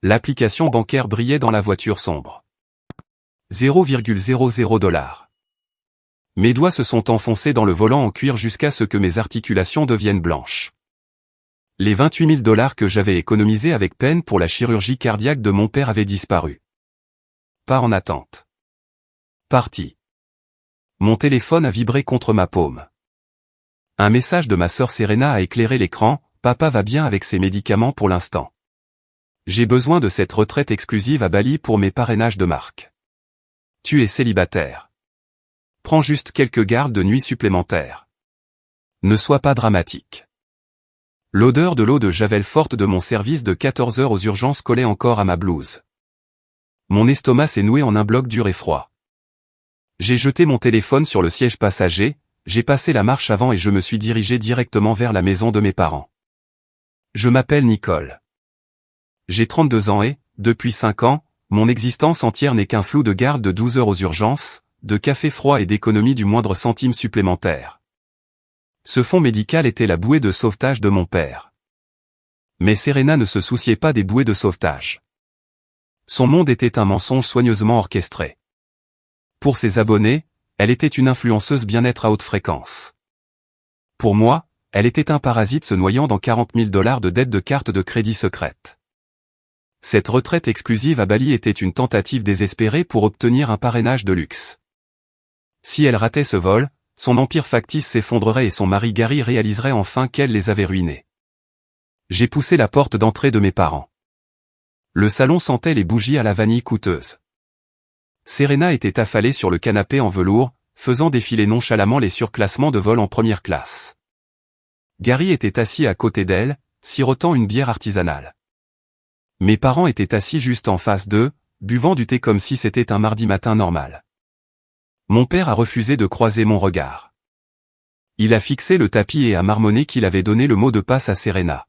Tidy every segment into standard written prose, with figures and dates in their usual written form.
L'application bancaire brillait dans la voiture sombre. 0,00 $. Mes doigts se sont enfoncés dans le volant en cuir jusqu'à ce que mes articulations deviennent blanches. Les 28 000 $ que j'avais économisés avec peine pour la chirurgie cardiaque de mon père avaient disparu. Pas en attente. Parti. Mon téléphone a vibré contre ma paume. Un message de ma sœur Serena a éclairé l'écran. Papa va bien avec ses médicaments pour l'instant. J'ai besoin de cette retraite exclusive à Bali pour mes parrainages de marque. Tu es célibataire. Prends juste quelques gardes de nuit supplémentaires. Ne sois pas dramatique. L'odeur de l'eau de Javel forte de mon service de 14 heures aux urgences collait encore à ma blouse. Mon estomac s'est noué en un bloc dur et froid. J'ai jeté mon téléphone sur le siège passager, j'ai passé la marche avant et je me suis dirigé directement vers la maison de mes parents. Je m'appelle Nicole. J'ai 32 ans et, depuis 5 ans, mon existence entière n'est qu'un flou de garde de 12 heures aux urgences, de café froid et d'économie du moindre centime supplémentaire. Ce fonds médical était la bouée de sauvetage de mon père. Mais Serena ne se souciait pas des bouées de sauvetage. Son monde était un mensonge soigneusement orchestré. Pour ses abonnés, elle était une influenceuse bien-être à haute fréquence. Pour moi, elle était un parasite se noyant dans 40 000 $ de dettes de carte de crédit secrète. Cette retraite exclusive à Bali était une tentative désespérée pour obtenir un parrainage de luxe. Si elle ratait ce vol, son empire factice s'effondrerait et son mari Gary réaliserait enfin qu'elle les avait ruinés. J'ai poussé la porte d'entrée de mes parents. Le salon sentait les bougies à la vanille coûteuse. Serena était affalée sur le canapé en velours, faisant défiler nonchalamment les surclassements de vol en première classe. Gary était assis à côté d'elle, sirotant une bière artisanale. Mes parents étaient assis juste en face d'eux, buvant du thé comme si c'était un mardi matin normal. Mon père a refusé de croiser mon regard. Il a fixé le tapis et a marmonné qu'il avait donné le mot de passe à Serena.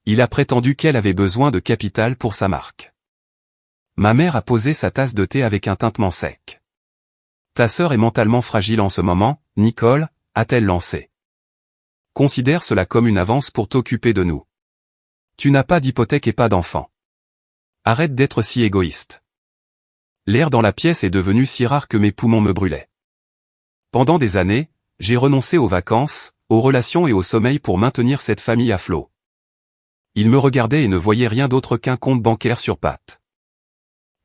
Il a prétendu qu'elle avait besoin de capital pour sa marque. Ma mère a posé sa tasse de thé avec un tintement sec. Ta sœur est mentalement fragile en ce moment, Nicole, a-t-elle lancé. Considère cela comme une avance pour t'occuper de nous. Tu n'as pas d'hypothèque et pas d'enfant. Arrête d'être si égoïste. L'air dans la pièce est devenu si rare que mes poumons me brûlaient. Pendant des années, j'ai renoncé aux vacances, aux relations et au sommeil pour maintenir cette famille à flot. Ils me regardaient et ne voyaient rien d'autre qu'un compte bancaire sur pattes.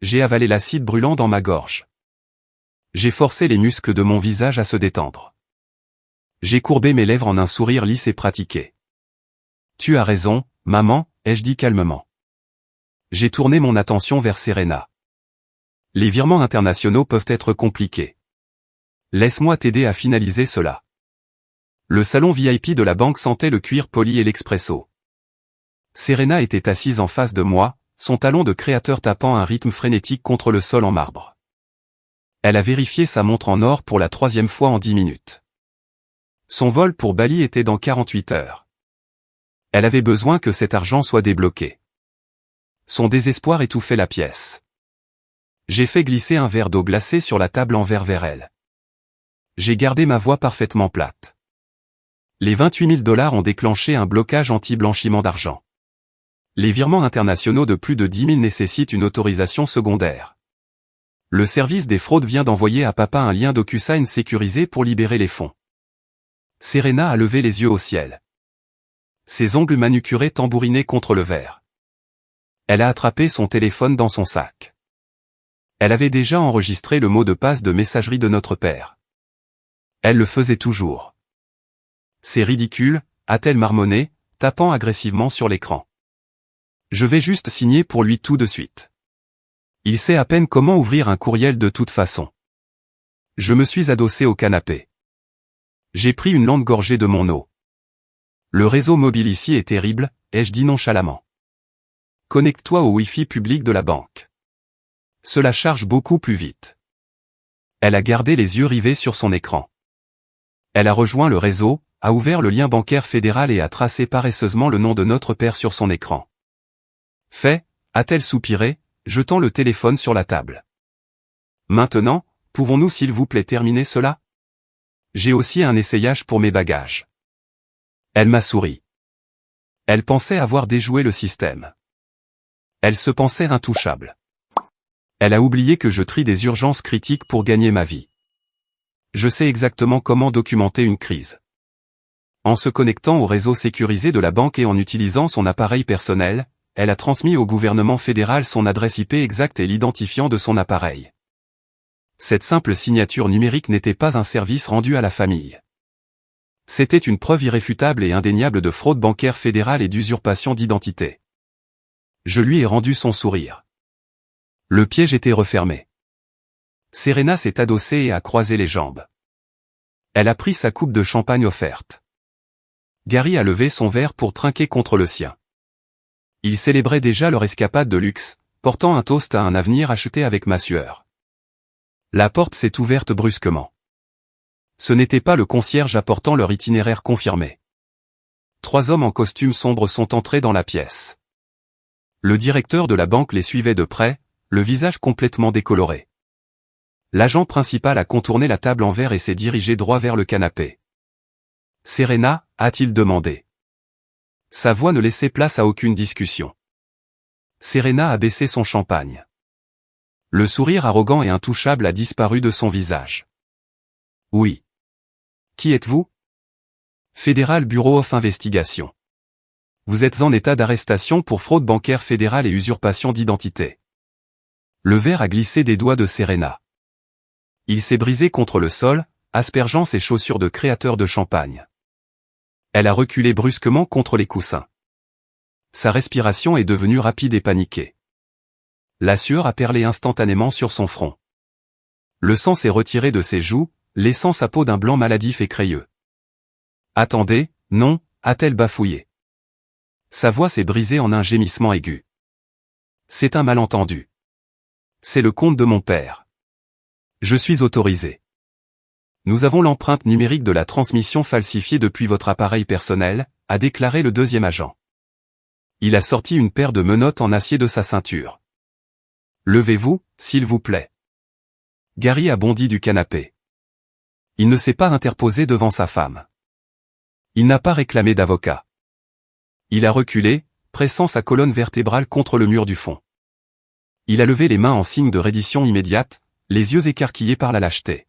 J'ai avalé l'acide brûlant dans ma gorge. J'ai forcé les muscles de mon visage à se détendre. J'ai courbé mes lèvres en un sourire lisse et pratiqué. Tu as raison, maman, ai-je dit calmement. J'ai tourné mon attention vers Serena. Les virements internationaux peuvent être compliqués. Laisse-moi t'aider à finaliser cela. Le salon VIP de la banque sentait le cuir poli et l'expresso. Serena était assise en face de moi, son talon de créateur tapant un rythme frénétique contre le sol en marbre. Elle a vérifié sa montre en or pour la 3e fois en 10 minutes. Son vol pour Bali était dans 48 heures. Elle avait besoin que cet argent soit débloqué. Son désespoir étouffait la pièce. J'ai fait glisser un verre d'eau glacée sur la table en verre vers elle. J'ai gardé ma voix parfaitement plate. Les 28 000 $ ont déclenché un blocage anti-blanchiment d'argent. Les virements internationaux de plus de 10 000 nécessitent une autorisation secondaire. Le service des fraudes vient d'envoyer à papa un lien DocuSign sécurisé pour libérer les fonds. Serena a levé les yeux au ciel. Ses ongles manucurés tambourinaient contre le verre. Elle a attrapé son téléphone dans son sac. Elle avait déjà enregistré le mot de passe de messagerie de notre père. Elle le faisait toujours. C'est ridicule, a-t-elle marmonné, tapant agressivement sur l'écran. Je vais juste signer pour lui tout de suite. Il sait à peine comment ouvrir un courriel de toute façon. Je me suis adossé au canapé. J'ai pris une lente gorgée de mon eau. Le réseau mobile ici est terrible, ai-je dit nonchalamment. Connecte-toi au Wi-Fi public de la banque. Cela charge beaucoup plus vite. Elle a gardé les yeux rivés sur son écran. Elle a rejoint le réseau, a ouvert le lien bancaire fédéral et a tracé paresseusement le nom de notre père sur son écran. Fait, a-t-elle soupiré, jetant le téléphone sur la table. Maintenant, pouvons-nous s'il vous plaît terminer cela? J'ai aussi un essayage pour mes bagages. Elle m'a souri. Elle pensait avoir déjoué le système. Elle se pensait intouchable. Elle a oublié que je trie des urgences critiques pour gagner ma vie. Je sais exactement comment documenter une crise. En se connectant au réseau sécurisé de la banque et en utilisant son appareil personnel, elle a transmis au gouvernement fédéral son adresse IP exacte et l'identifiant de son appareil. Cette simple signature numérique n'était pas un service rendu à la famille. C'était une preuve irréfutable et indéniable de fraude bancaire fédérale et d'usurpation d'identité. Je lui ai rendu son sourire. Le piège était refermé. Serena s'est adossée et a croisé les jambes. Elle a pris sa coupe de champagne offerte. Gary a levé son verre pour trinquer contre le sien. Ils célébraient déjà leur escapade de luxe, portant un toast à un avenir acheté avec ma sueur. La porte s'est ouverte brusquement. Ce n'était pas le concierge apportant leur itinéraire confirmé. 3 hommes en costume sombre sont entrés dans la pièce. Le directeur de la banque les suivait de près, le visage complètement décoloré. L'agent principal a contourné la table en verre et s'est dirigé droit vers le canapé. « Serena » a-t-il demandé. Sa voix ne laissait place à aucune discussion. Serena a baissé son champagne. Le sourire arrogant et intouchable a disparu de son visage. « Oui. Qui êtes-vous ? » Fédéral Bureau of Investigation. Vous êtes en état d'arrestation pour fraude bancaire fédérale et usurpation d'identité. Le verre a glissé des doigts de Serena. Il s'est brisé contre le sol, aspergeant ses chaussures de créateur de champagne. Elle a reculé brusquement contre les coussins. Sa respiration est devenue rapide et paniquée. La sueur a perlé instantanément sur son front. Le sang s'est retiré de ses joues, laissant sa peau d'un blanc maladif et crayeux. « Attendez, non » a-t-elle bafouillé. Sa voix s'est brisée en un gémissement aigu. « C'est un malentendu. C'est le compte de mon père. Je suis autorisé. Nous avons l'empreinte numérique de la transmission falsifiée depuis votre appareil personnel, a déclaré le deuxième agent. Il a sorti une paire de menottes en acier de sa ceinture. Levez-vous, s'il vous plaît. Gary a bondi du canapé. Il ne s'est pas interposé devant sa femme. Il n'a pas réclamé d'avocat. Il a reculé, pressant sa colonne vertébrale contre le mur du fond. Il a levé les mains en signe de reddition immédiate, les yeux écarquillés par la lâcheté.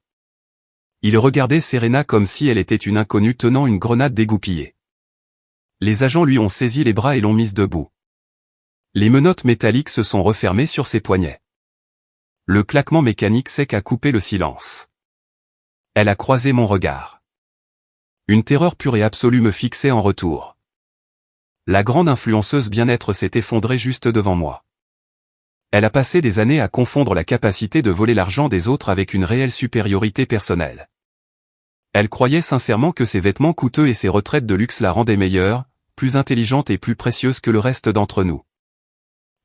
Il regardait Serena comme si elle était une inconnue tenant une grenade dégoupillée. Les agents lui ont saisi les bras et l'ont mise debout. Les menottes métalliques se sont refermées sur ses poignets. Le claquement mécanique sec a coupé le silence. Elle a croisé mon regard. Une terreur pure et absolue me fixait en retour. La grande influenceuse bien-être s'est effondrée juste devant moi. Elle a passé des années à confondre la capacité de voler l'argent des autres avec une réelle supériorité personnelle. Elle croyait sincèrement que ses vêtements coûteux et ses retraites de luxe la rendaient meilleure, plus intelligente et plus précieuse que le reste d'entre nous.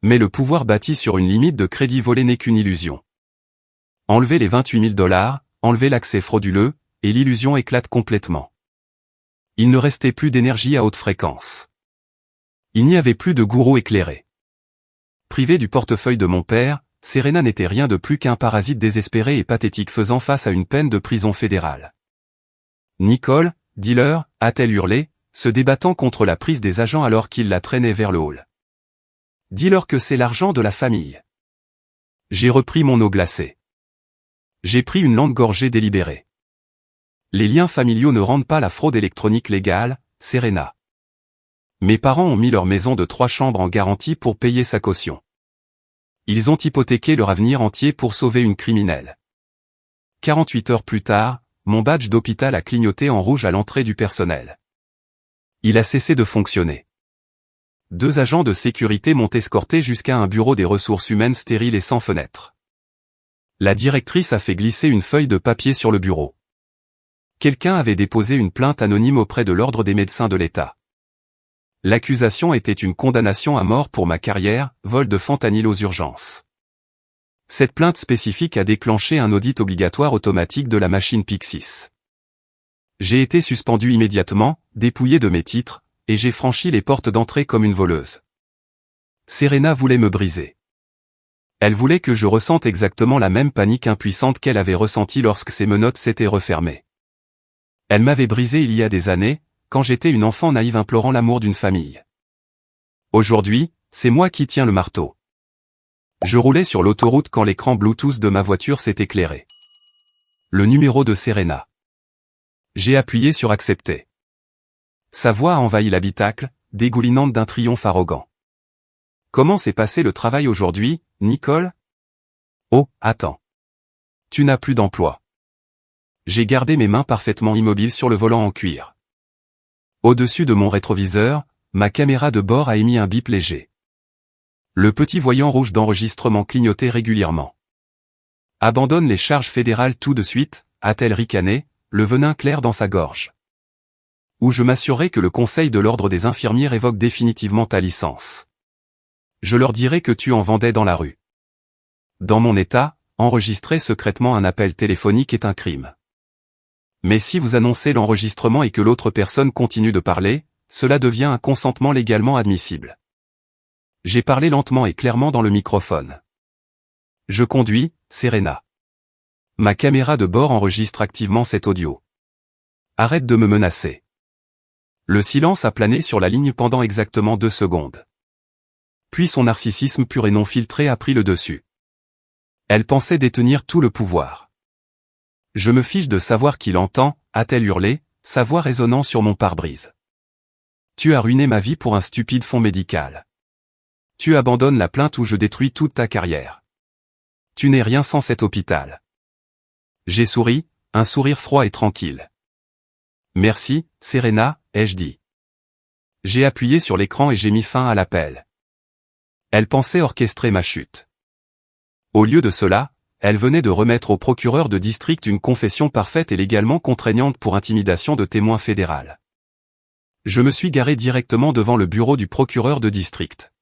Mais le pouvoir bâti sur une limite de crédit volé n'est qu'une illusion. Enlevez les 28 000 $, enlevez l'accès frauduleux, et l'illusion éclate complètement. Il ne restait plus d'énergie à haute fréquence. Il n'y avait plus de gourou éclairé. Privée du portefeuille de mon père, Serena n'était rien de plus qu'un parasite désespéré et pathétique faisant face à une peine de prison fédérale. Nicole, dealer, a-t-elle hurlé, se débattant contre la prise des agents alors qu'ils la traînaient vers le hall. Dis-leur que c'est l'argent de la famille. J'ai repris mon eau glacée. J'ai pris une lente gorgée délibérée. Les liens familiaux ne rendent pas la fraude électronique légale, Serena. Mes parents ont mis leur maison de 3 chambres en garantie pour payer sa caution. Ils ont hypothéqué leur avenir entier pour sauver une criminelle. 48 heures plus tard, mon badge d'hôpital a clignoté en rouge à l'entrée du personnel. Il a cessé de fonctionner. 2 agents de sécurité m'ont escorté jusqu'à un bureau des ressources humaines stérile et sans fenêtre. La directrice a fait glisser une feuille de papier sur le bureau. Quelqu'un avait déposé une plainte anonyme auprès de l'Ordre des médecins de l'État. L'accusation était une condamnation à mort pour ma carrière, vol de fentanyl aux urgences. Cette plainte spécifique a déclenché un audit obligatoire automatique de la machine Pixis. J'ai été suspendu immédiatement, dépouillé de mes titres, et j'ai franchi les portes d'entrée comme une voleuse. Serena voulait me briser. Elle voulait que je ressente exactement la même panique impuissante qu'elle avait ressentie lorsque ses menottes s'étaient refermées. Elle m'avait brisé il y a des années, quand j'étais une enfant naïve implorant l'amour d'une famille. Aujourd'hui, c'est moi qui tiens le marteau. Je roulais sur l'autoroute quand l'écran Bluetooth de ma voiture s'est éclairé. Le numéro de Serena. J'ai appuyé sur accepter. Sa voix a envahi l'habitacle, dégoulinante d'un triomphe arrogant. Comment s'est passé le travail aujourd'hui, Nicole? Oh, attends. Tu n'as plus d'emploi. J'ai gardé mes mains parfaitement immobiles sur le volant en cuir. Au-dessus de mon rétroviseur, ma caméra de bord a émis un bip léger. Le petit voyant rouge d'enregistrement clignotait régulièrement. Abandonne les charges fédérales tout de suite, a-t-elle ricané, le venin clair dans sa gorge. Ou je m'assurerai que le Conseil de l'Ordre des infirmiers révoque définitivement ta licence. Je leur dirai que tu en vendais dans la rue. Dans mon état, enregistrer secrètement un appel téléphonique est un crime. Mais si vous annoncez l'enregistrement et que l'autre personne continue de parler, cela devient un consentement légalement admissible. J'ai parlé lentement et clairement dans le microphone. Je conduis, Serena. Ma caméra de bord enregistre activement cet audio. Arrête de me menacer. Le silence a plané sur la ligne pendant exactement 2 secondes. Puis son narcissisme pur et non filtré a pris le dessus. Elle pensait détenir tout le pouvoir. Je me fiche de savoir qui l'entend, a-t-elle hurlé, sa voix résonnant sur mon pare-brise. Tu as ruiné ma vie pour un stupide fonds médical. Tu abandonnes la plainte où je détruis toute ta carrière. Tu n'es rien sans cet hôpital. J'ai souri, un sourire froid et tranquille. Merci, Serena, ai-je dit. J'ai appuyé sur l'écran et j'ai mis fin à l'appel. Elle pensait orchestrer ma chute. Au lieu de cela, elle venait de remettre au procureur de district une confession parfaite et légalement contraignante pour intimidation de témoin fédéral. Je me suis garé directement devant le bureau du procureur de district.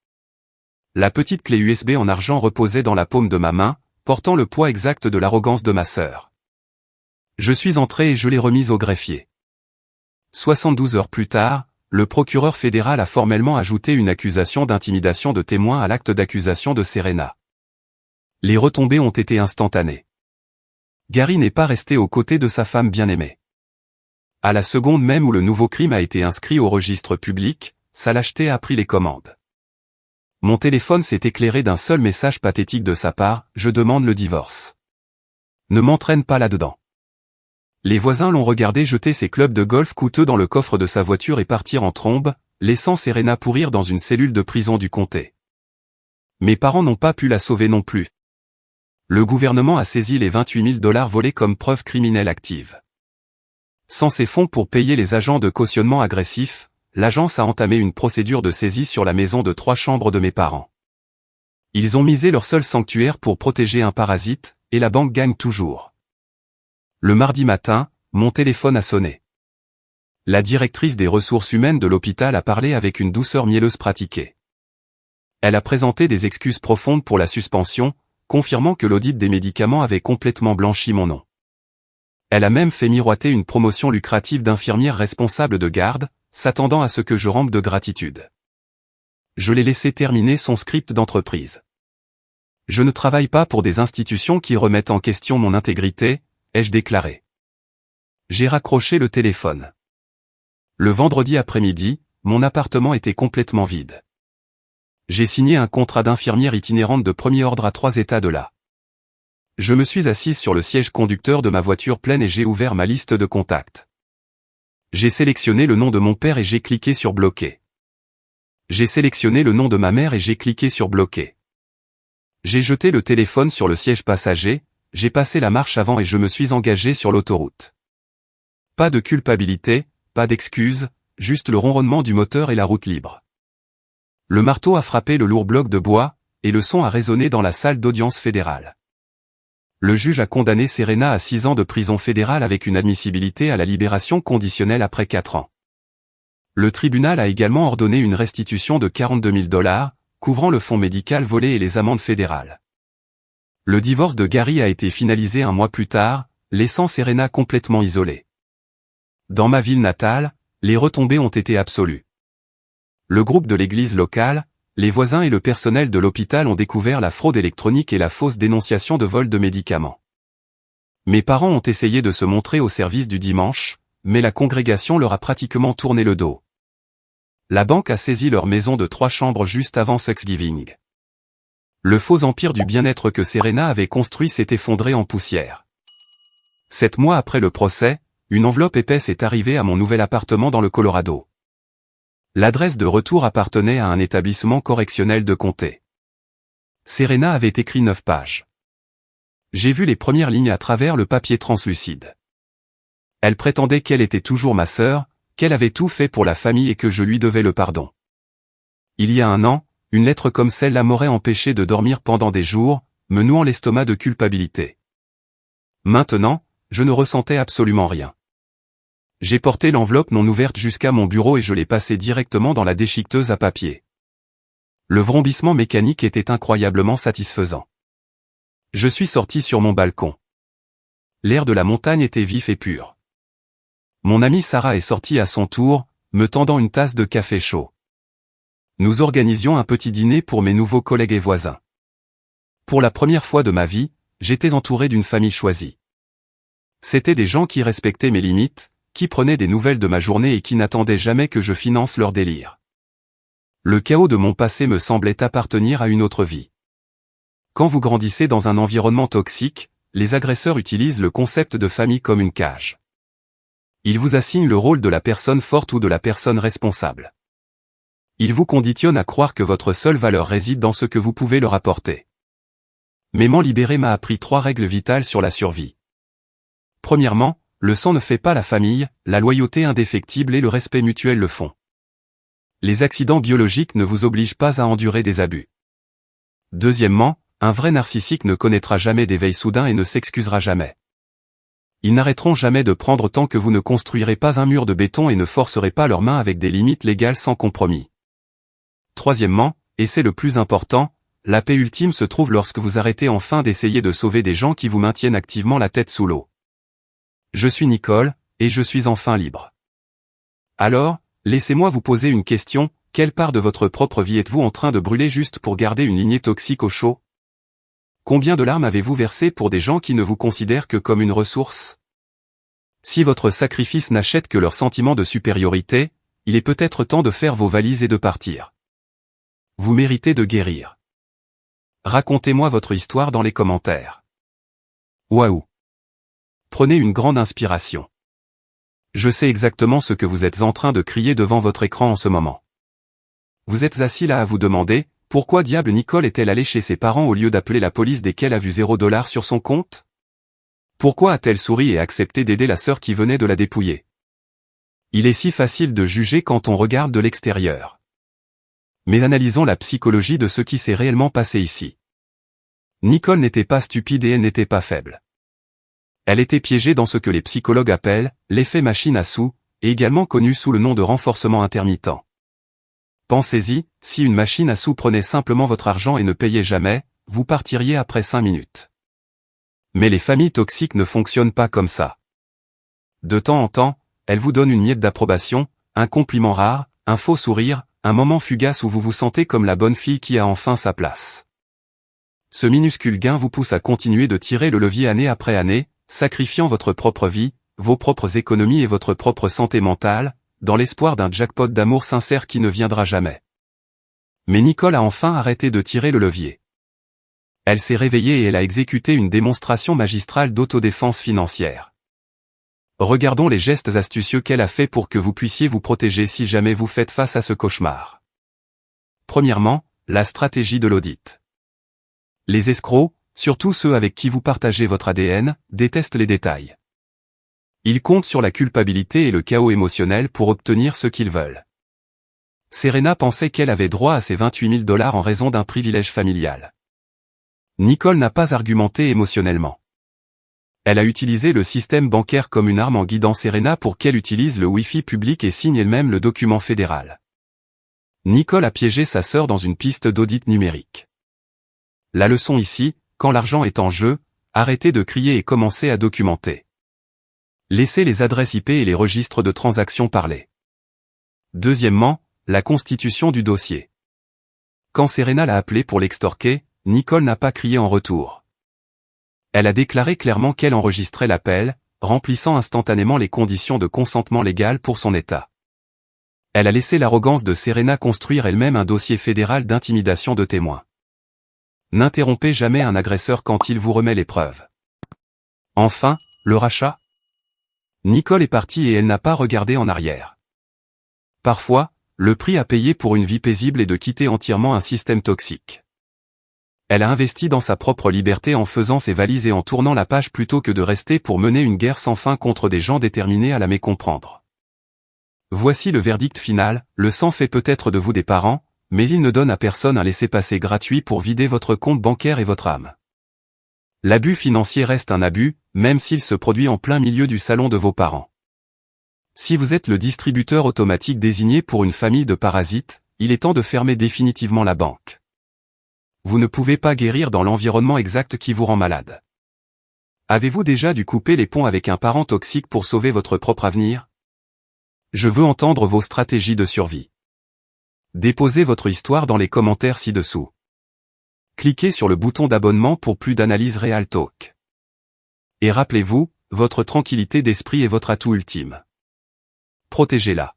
La petite clé USB en argent reposait dans la paume de ma main, portant le poids exact de l'arrogance de ma sœur. Je suis entré et je l'ai remise au greffier. 72 heures plus tard, le procureur fédéral a formellement ajouté une accusation d'intimidation de témoin à l'acte d'accusation de Serena. Les retombées ont été instantanées. Gary n'est pas resté aux côtés de sa femme bien-aimée. À la seconde même où le nouveau crime a été inscrit au registre public, sa lâcheté a pris les commandes. Mon téléphone s'est éclairé d'un seul message pathétique de sa part, je demande le divorce. Ne m'entraîne pas là-dedans. Les voisins l'ont regardé jeter ses clubs de golf coûteux dans le coffre de sa voiture et partir en trombe, laissant Serena pourrir dans une cellule de prison du comté. Mes parents n'ont pas pu la sauver non plus. Le gouvernement a saisi les 28 000 $ volés comme preuve criminelle active. Sans ces fonds pour payer les agents de cautionnement agressifs, l'agence a entamé une procédure de saisie sur la maison de 3 chambres de mes parents. Ils ont misé leur seul sanctuaire pour protéger un parasite, et la banque gagne toujours. Le mardi matin, mon téléphone a sonné. La directrice des ressources humaines de l'hôpital a parlé avec une douceur mielleuse pratiquée. Elle a présenté des excuses profondes pour la suspension, confirmant que l'audit des médicaments avait complètement blanchi mon nom. Elle a même fait miroiter une promotion lucrative d'infirmière responsable de garde, s'attendant à ce que je rampe de gratitude. Je l'ai laissé terminer son script d'entreprise. Je ne travaille pas pour des institutions qui remettent en question mon intégrité, ai-je déclaré. J'ai raccroché le téléphone. Le vendredi après-midi, mon appartement était complètement vide. J'ai signé un contrat d'infirmière itinérante de premier ordre à 3 états de là. Je me suis assise sur le siège conducteur de ma voiture pleine et j'ai ouvert ma liste de contacts. J'ai sélectionné le nom de mon père et j'ai cliqué sur bloquer. J'ai sélectionné le nom de ma mère et j'ai cliqué sur bloquer. J'ai jeté le téléphone sur le siège passager, j'ai passé la marche avant et je me suis engagé sur l'autoroute. Pas de culpabilité, pas d'excuses, juste le ronronnement du moteur et la route libre. Le marteau a frappé le lourd bloc de bois, et le son a résonné dans la salle d'audience fédérale. Le juge a condamné Serena à 6 ans de prison fédérale avec une admissibilité à la libération conditionnelle après 4 ans. Le tribunal a également ordonné une restitution de 42 000 $, couvrant le fonds médical volé et les amendes fédérales. Le divorce de Gary a été finalisé 1 mois plus tard, laissant Serena complètement isolée. Dans ma ville natale, les retombées ont été absolues. Le groupe de l'église locale, les voisins et le personnel de l'hôpital ont découvert la fraude électronique et la fausse dénonciation de vol de médicaments. Mes parents ont essayé de se montrer au service du dimanche, mais la congrégation leur a pratiquement tourné le dos. La banque a saisi leur maison de 3 chambres juste avant Thanksgiving. Le faux empire du bien-être que Serena avait construit s'est effondré en poussière. 7 mois après le procès, une enveloppe épaisse est arrivée à mon nouvel appartement dans le Colorado. L'adresse de retour appartenait à un établissement correctionnel de comté. Serena avait écrit 9 pages. J'ai vu les premières lignes à travers le papier translucide. Elle prétendait qu'elle était toujours ma sœur, qu'elle avait tout fait pour la famille et que je lui devais le pardon. Il y a 1 an, une lettre comme celle-là m'aurait empêché de dormir pendant des jours, me nouant l'estomac de culpabilité. Maintenant, je ne ressentais absolument rien. J'ai porté l'enveloppe non ouverte jusqu'à mon bureau et je l'ai passée directement dans la déchiqueteuse à papier. Le vrombissement mécanique était incroyablement satisfaisant. Je suis sorti sur mon balcon. L'air de la montagne était vif et pur. Mon amie Sarah est sortie à son tour, me tendant une tasse de café chaud. Nous organisions un petit dîner pour mes nouveaux collègues et voisins. Pour la première fois de ma vie, j'étais entouré d'une famille choisie. C'étaient des gens qui respectaient mes limites, qui prenaient des nouvelles de ma journée et qui n'attendaient jamais que je finance leur délire. Le chaos de mon passé me semblait appartenir à une autre vie. Quand vous grandissez dans un environnement toxique, les agresseurs utilisent le concept de famille comme une cage. Ils vous assignent le rôle de la personne forte ou de la personne responsable. Ils vous conditionnent à croire que votre seule valeur réside dans ce que vous pouvez leur apporter. Mais m'en libérer m'a appris 3 règles vitales sur la survie. Premièrement, le sang ne fait pas la famille, la loyauté indéfectible et le respect mutuel le font. Les accidents biologiques ne vous obligent pas à endurer des abus. Deuxièmement, un vrai narcissique ne connaîtra jamais d'éveil soudain et ne s'excusera jamais. Ils n'arrêteront jamais de prendre tant que vous ne construirez pas un mur de béton et ne forcerez pas leurs mains avec des limites légales sans compromis. Troisièmement, et c'est le plus important, la paix ultime se trouve lorsque vous arrêtez enfin d'essayer de sauver des gens qui vous maintiennent activement la tête sous l'eau. Je suis Nicole, et je suis enfin libre. Alors, laissez-moi vous poser une question, quelle part de votre propre vie êtes-vous en train de brûler juste pour garder une lignée toxique au chaud? Combien de larmes avez-vous versé pour des gens qui ne vous considèrent que comme une ressource? Si votre sacrifice n'achète que leur sentiment de supériorité, il est peut-être temps de faire vos valises et de partir. Vous méritez de guérir. Racontez-moi votre histoire dans les commentaires. Waouh! Prenez une grande inspiration. Je sais exactement ce que vous êtes en train de crier devant votre écran en ce moment. Vous êtes assis là à vous demander, pourquoi diable Nicole est-elle allée chez ses parents au lieu d'appeler la police dès qu'elle a vu $0 sur son compte? Pourquoi a-t-elle souri et accepté d'aider la sœur qui venait de la dépouiller? Il est si facile de juger quand on regarde de l'extérieur. Mais analysons la psychologie de ce qui s'est réellement passé ici. Nicole n'était pas stupide et elle n'était pas faible. Elle était piégée dans ce que les psychologues appellent l'effet machine à sous, et également connu sous le nom de renforcement intermittent. Pensez-y, si une machine à sous prenait simplement votre argent et ne payait jamais, vous partiriez après 5 minutes. Mais les familles toxiques ne fonctionnent pas comme ça. De temps en temps, elles vous donnent une miette d'approbation, un compliment rare, un faux sourire, un moment fugace où vous vous sentez comme la bonne fille qui a enfin sa place. Ce minuscule gain vous pousse à continuer de tirer le levier année après année, sacrifiant votre propre vie, vos propres économies et votre propre santé mentale, dans l'espoir d'un jackpot d'amour sincère qui ne viendra jamais. Mais Nicole a enfin arrêté de tirer le levier. Elle s'est réveillée et elle a exécuté une démonstration magistrale d'autodéfense financière. Regardons les gestes astucieux qu'elle a fait pour que vous puissiez vous protéger si jamais vous faites face à ce cauchemar. Premièrement, la stratégie de l'audit. Les escrocs, surtout ceux avec qui vous partagez votre ADN, détestent les détails. Ils comptent sur la culpabilité et le chaos émotionnel pour obtenir ce qu'ils veulent. Serena pensait qu'elle avait droit à ses $28 000 en raison d'un privilège familial. Nicole n'a pas argumenté émotionnellement. Elle a utilisé le système bancaire comme une arme en guidant Serena pour qu'elle utilise le Wi-Fi public et signe elle-même le document fédéral. Nicole a piégé sa sœur dans une piste d'audit numérique. La leçon ici, quand l'argent est en jeu, arrêtez de crier et commencez à documenter. Laissez les adresses IP et les registres de transactions parler. Deuxièmement, la constitution du dossier. Quand Serena l'a appelé pour l'extorquer, Nicole n'a pas crié en retour. Elle a déclaré clairement qu'elle enregistrait l'appel, remplissant instantanément les conditions de consentement légal pour son état. Elle a laissé l'arrogance de Serena construire elle-même un dossier fédéral d'intimidation de témoins. N'interrompez jamais un agresseur quand il vous remet les preuves. Enfin, le rachat. Nicole est partie et elle n'a pas regardé en arrière. Parfois, le prix à payer pour une vie paisible est de quitter entièrement un système toxique. Elle a investi dans sa propre liberté en faisant ses valises et en tournant la page plutôt que de rester pour mener une guerre sans fin contre des gens déterminés à la mécomprendre. Voici le verdict final, le sang fait peut-être de vous des parents, mais il ne donne à personne un laissez-passer gratuit pour vider votre compte bancaire et votre âme. L'abus financier reste un abus, même s'il se produit en plein milieu du salon de vos parents. Si vous êtes le distributeur automatique désigné pour une famille de parasites, il est temps de fermer définitivement la banque. Vous ne pouvez pas guérir dans l'environnement exact qui vous rend malade. Avez-vous déjà dû couper les ponts avec un parent toxique pour sauver votre propre avenir? Je veux entendre vos stratégies de survie. Déposez votre histoire dans les commentaires ci-dessous. Cliquez sur le bouton d'abonnement pour plus d'analyse Real Talk. Et rappelez-vous, votre tranquillité d'esprit est votre atout ultime. Protégez-la.